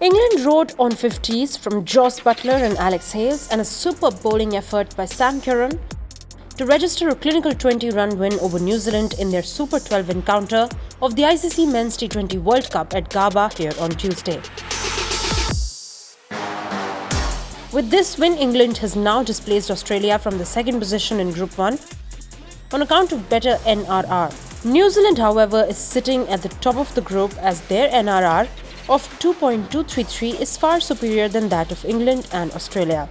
England rode on 50s from Joss Buttler and Alex Hales and a superb bowling effort by Sam Curran to register a clinical 20-run win over New Zealand in their Super 12 encounter of the ICC Men's T20 World Cup at Gaba here on Tuesday. With this win, England has now displaced Australia from the second position in Group 1 on account of better NRR. New Zealand, however, is sitting at the top of the group as their NRR of 2.233 is far superior than that of England and Australia.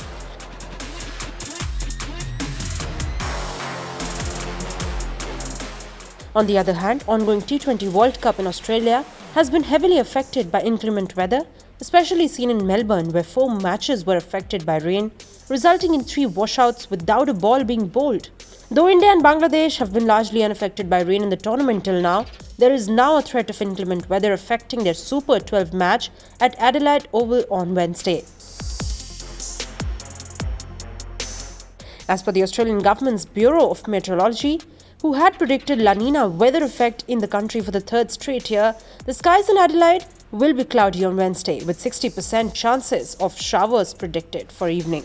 On the other hand, ongoing T20 World Cup in Australia has been heavily affected by inclement weather, especially seen in Melbourne, where 4 matches were affected by rain, resulting in 3 washouts without a ball being bowled. Though India and Bangladesh have been largely unaffected by rain in the tournament till now, there is now a threat of inclement weather affecting their Super 12 match at Adelaide Oval on Wednesday. As per the Australian government's Bureau of Meteorology, who had predicted La Nina weather effect in the country for the 3rd straight year, the skies in Adelaide will be cloudy on Wednesday with 60% chances of showers predicted for evening.